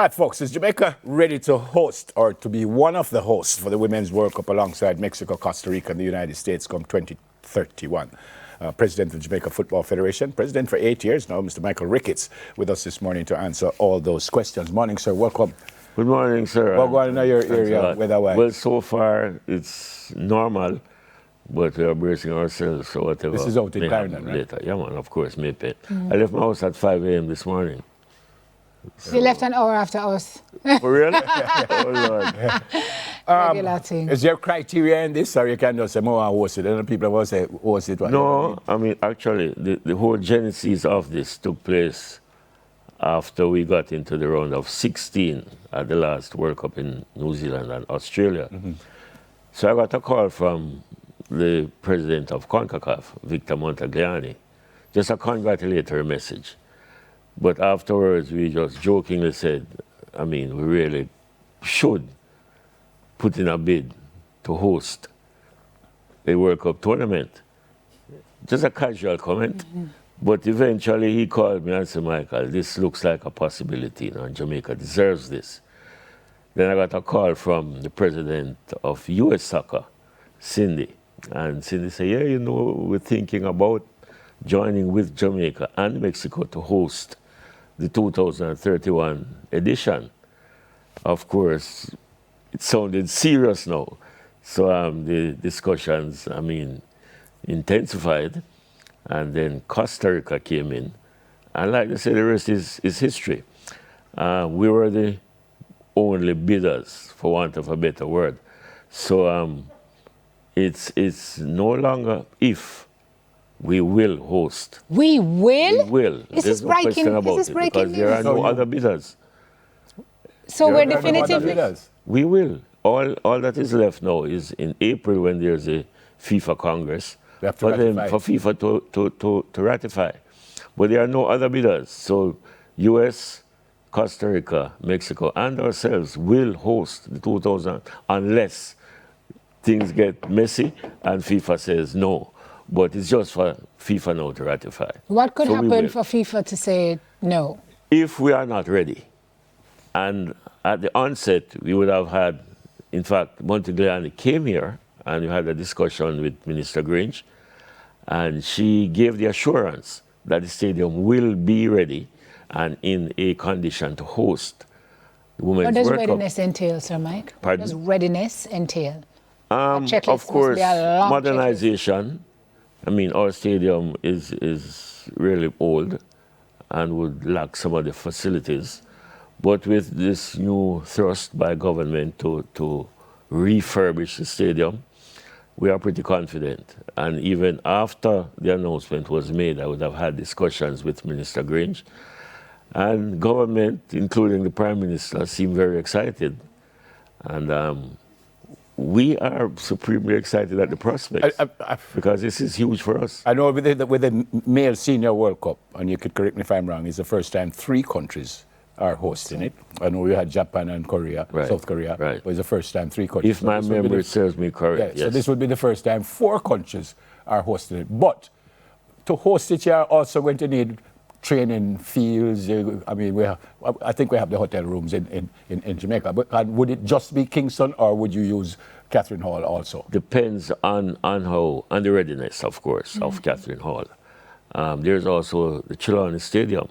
All right, folks, is Jamaica ready to host or to be one of the hosts for the Women's World Cup alongside Mexico, Costa Rica, and the United States come 2031? President of the Jamaica Football Federation, president for 8 years now, Mr. Michael Ricketts, with us this morning to answer all those questions. Morning, sir. Welcome. Good morning, sir. Well, go on in your area, weather-wise. Well, so far, it's normal, but we are bracing ourselves for whatever. This is out in Clarendon, right? Later. Yeah, man, of course, maybe. I left my house at 5 a.m. this morning. So you left an hour after us. For real? Oh, Lord. Regular thing. Is there criteria in this, or you can just say, more host it, and then people will say, host it? No, I mean, actually, the whole genesis of this took place after we got into the round of 16 at the last World Cup in New Zealand and Australia. So I got a call from the president of CONCACAF, Victor Montagliani, just a congratulatory message. But afterwards, we just jokingly said, I mean, we really should put in a bid to host a World Cup tournament. Just a casual comment. But eventually he called me and said, Michael, this looks like a possibility, you know, and Jamaica deserves this. Then I got a call from the president of US Soccer, Cindy. And Cindy said, yeah, you know, we're thinking about joining with Jamaica and Mexico to host the 2031 edition. Of course, it sounded serious now. So the discussions, I mean, intensified. And then Costa Rica came in. And like I said, the rest is history. We were the only bidders, for want of a better word. So it's no longer if. We will host. We will? We will. There's no question about it because there are no other bidders. So we're definitively... We will. All that is left now is in April when there's a FIFA Congress for FIFA to ratify. But there are no other bidders. So US, Costa Rica, Mexico, and ourselves will host the 2000 unless things get messy and FIFA says no. But it's just for FIFA now to ratify. What could happen for FIFA to say no? If we are not ready. And at the onset, we would have had, in fact, Montagliani came here and we had a discussion with Minister Grange, and she gave the assurance that the stadium will be ready and in a condition to host the Women's World Cup. What does readiness entail, Sir Mike? Pardon? What does readiness entail? Of course, modernization. I mean, our stadium is really old and would lack some of the facilities. But with this new thrust by government to refurbish the stadium, we are pretty confident. And even after the announcement was made, I would have had discussions with Minister Grange. And government, including the Prime Minister, seemed very excited. And we are supremely excited at the prospects because this is huge for us. I know with the male senior World Cup, and you could correct me if I'm wrong, it's the first time 3 countries are hosting it. I know we had Japan and Korea, South Korea, but it's the first time 3 countries. If my memory serves me correct, yes. So this would be the first time 4 countries are hosting it. But to host it, you're also going to need training fields. I mean, I think we have the hotel rooms in Jamaica. But would it just be Kingston, or would you use Catherine Hall also? Depends on the readiness, of course, of Catherine Hall. There's also the Chilani Stadium,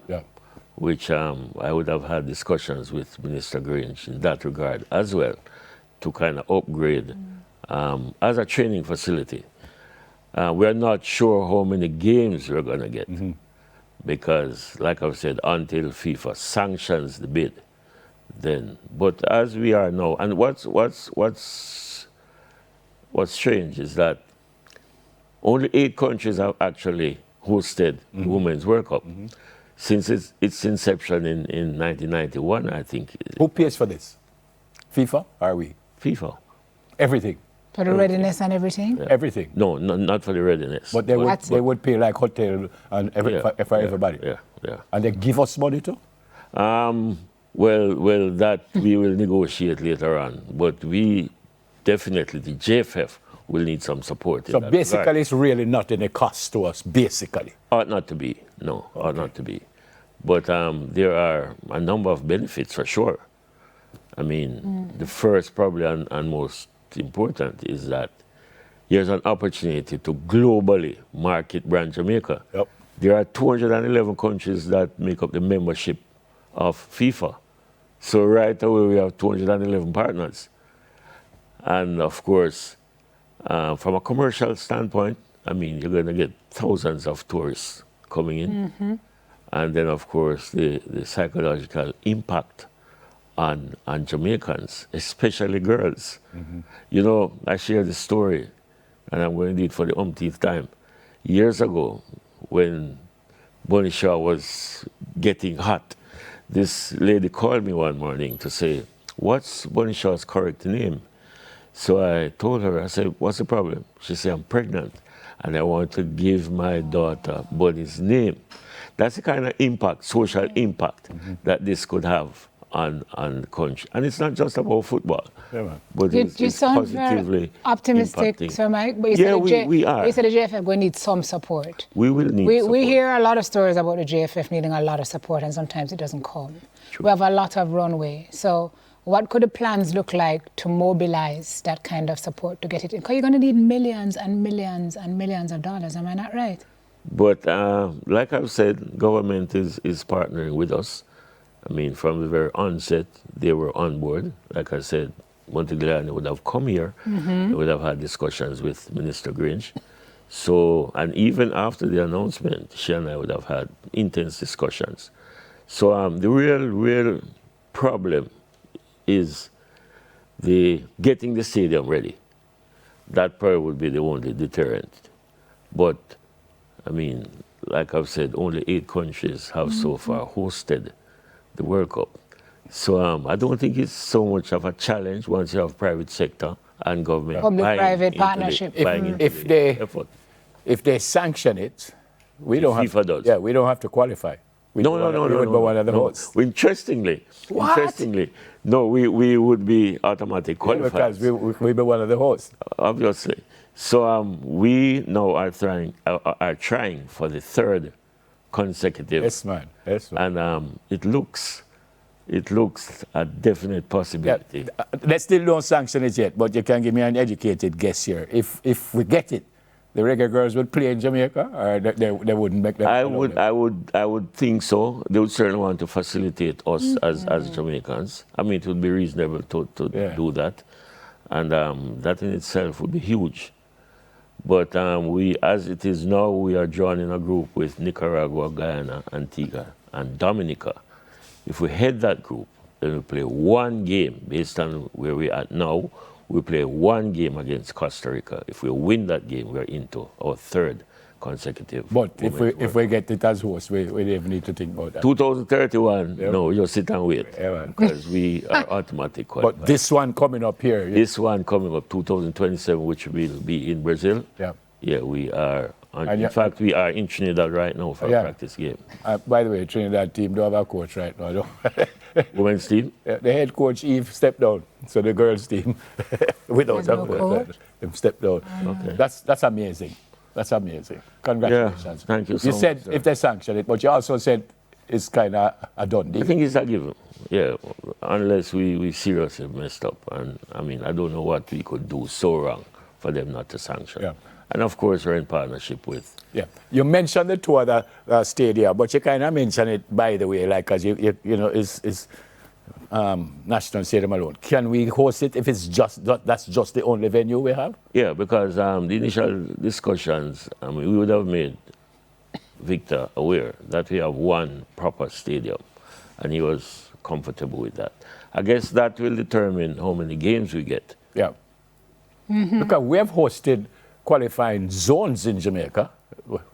which I would have had discussions with Minister Grange in that regard as well, to kind of upgrade as a training facility. We're not sure how many games we're going to get. Because, like I've said, until FIFA sanctions the bid, then. But as we are now, and what's strange is that only 8 countries have actually hosted the Women's World Cup since its inception in 1991, I think. Who pays for this? FIFA? Are we? FIFA. Everything. For the readiness and everything? Yeah. Everything? No, not for the readiness. But they would pay like hotel and for everybody? Yeah. And they give us money too? Well, that we will negotiate later on. But we definitely, the JFF, will need some support. So basically it's really not any cost to us, basically? Ought not to be, no. Okay. Ought not to be. But there are a number of benefits for sure. I mean, the first probably and most important is that there's an opportunity to globally market brand Jamaica. Yep. There are 211 countries that make up the membership of FIFA. So right away we have 211 partners. And of course, from a commercial standpoint, I mean, you're going to get thousands of tourists coming in. And then, of course, the psychological impact on Jamaicans, especially girls. You know, I shared the story, and I'm going to do it for the umpteenth time. Years ago, when Bonnie Shaw was getting hot, this lady called me one morning to say, what's Bonnie Shaw's correct name? So I told her, I said, what's the problem? She said, I'm pregnant, and I want to give my daughter Bonnie's name. That's the kind of impact, social impact, that this could have on the country. And it's not just about football, but You it's sound positively very optimistic, impacting. Sir Mike. But you Yeah, said we are. You said the JFF will need some support. We will need support. We hear a lot of stories about the JFF needing a lot of support, and sometimes it doesn't come. True. We have a lot of runway. So what could the plans look like to mobilize that kind of support to get it in? Because you're going to need millions and millions and millions of dollars. Am I not right? But like I've said, government is partnering with us. I mean, from the very onset, they were on board. Like I said, Montegliani would have come here. They would have had discussions with Minister Grange. So, and even after the announcement, she and I would have had intense discussions. So the real problem is getting the stadium ready. That probably would be the only deterrent. But, I mean, like I've said, only 8 countries have so far hosted the World Cup. So I don't think it's so much of a challenge once you have private sector and government. Public-private partnership. Effort. If they sanction it, we don't have FIFA does. Yeah, we don't have to qualify. We would be one of the hosts. Interestingly, no, we would be automatic qualifiers. Because we'll be one of the hosts. Obviously. So we now are trying for the 3rd consecutive. Yes, man. And it looks a definite possibility. Yeah, they still don't sanction it yet, but you can give me an educated guess here. If we get it, the reggae girls would play in Jamaica, or they wouldn't make that? I would think so. They would certainly want to facilitate us as Jamaicans. I mean, it would be reasonable to do that, and that in itself would be huge. But we, as it is now, we are joining a group with Nicaragua, Guyana, Antigua, and Dominica. If we head that group, then we play one game based on where we are now. We play one game against Costa Rica. If we win that game, we're into our 3rd consecutive. But if we get it as host, we don't even need to think about that. 2031, no, just sit and wait. Because we are automatic qualified. But this one coming up here. This one coming up, 2027, which will be in Brazil. Yeah, we are. In fact, we are in Trinidad right now for a practice game. By the way, Trinidad team don't have a coach right now. Women's team? The head coach, Eve, stepped down. So the girls' team, without a coach, they've stepped down. Okay. That's amazing. That's amazing. Congratulations. Yeah, thank you so much. You said sir. if they sanction it, but you also said it's kind of a done deal. I think it's a given. Yeah, unless we seriously messed up. And I mean, I don't know what we could do so wrong for them not to sanction. Yeah. And of course, we're in partnership with. Yeah. You mentioned the 2 other stadia, but you kind of mentioned it by the way, like, as you know, is National Stadium alone. Can we host it if it's that's just the only venue we have? Yeah, because the initial discussions, I mean, we would have made Victor aware that we have one proper stadium, and he was comfortable with that. I guess that will determine how many games we get. Yeah. Because we have hosted qualifying zones in Jamaica.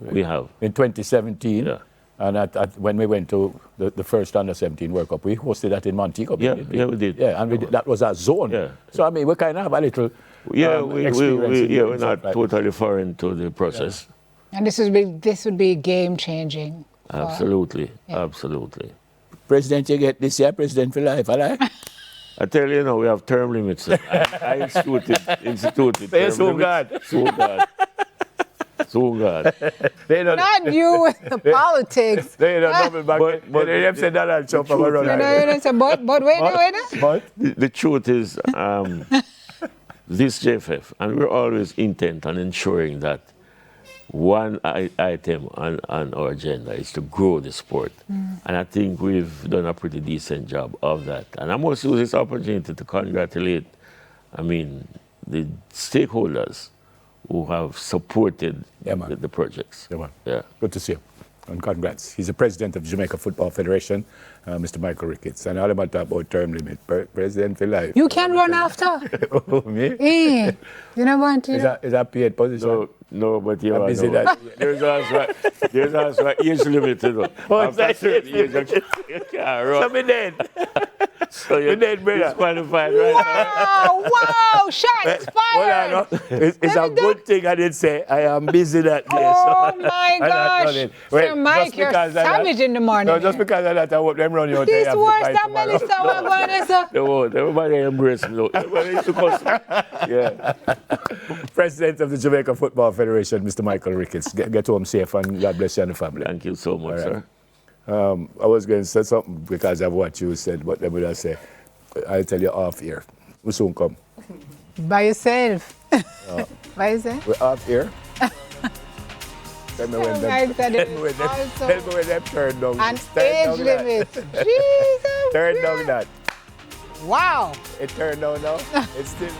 We have. In 2017. Yeah. And when we went to the first Under-17 World Cup, we hosted that in Montego. Yeah, we did. Yeah, and that was our zone. Yeah. So, I mean, we kind of have a little we're not totally foreign to the process. Yeah. And this would be game-changing. Absolutely, absolutely. President, you get this year, President for life, all right? I tell you now, we have term limits. I instituted Say so, term limits. God. So God. So God. They don't, Not you with the politics. they don't double back. But They have said Donald Trump truth around. is- You know, say, but wait, wait. But The truth is, this JFF, and we're always intent on ensuring that one item on our agenda is to grow the sport. And I think we've done a pretty decent job of that. And I must use this opportunity to congratulate, the stakeholders who have supported Yeah, man. the projects. yeah, man. Yeah. Good to see you. And congrats. He's the president of Jamaica Football Federation, Mr. Michael Ricketts. And all about that about term limit. President for life. You can run after. Oh, me? Eh, you know what? You know? Is that paid position? No, but you I'm are busy no. that- There's also an age limit to know. Oh, After a it's certain age, you can't run. So me dead. So you're dead, brother. disqualified right now. Wow, shots Hold on, fired. no. It's a good thing I did say I am busy that day. Oh so my I'm not gosh. running. Wait, Sir Mike, just you're because of that- savage in the morning. No, just because of that, I hope them run you out there. This have to worse fight than tomorrow. Melissa Wagwanesa. They won't. Everybody embrace me. Though. Everybody used to cuss me. Yeah. President of the Jamaica Football Federation, Mr. Michael Ricketts. Get home safe and God bless you and the family. Thank you so much, All right. sir. I was going to say something because of what you said, but let me just say, I'll tell you off here. We soon come. By yourself. By yourself? We're off here. Tell me when them, Like that tell is me when them, also tell me when them turn down. an turn age down that. limit. Jesus. Turn down that. Wow. It turned down now. It's still.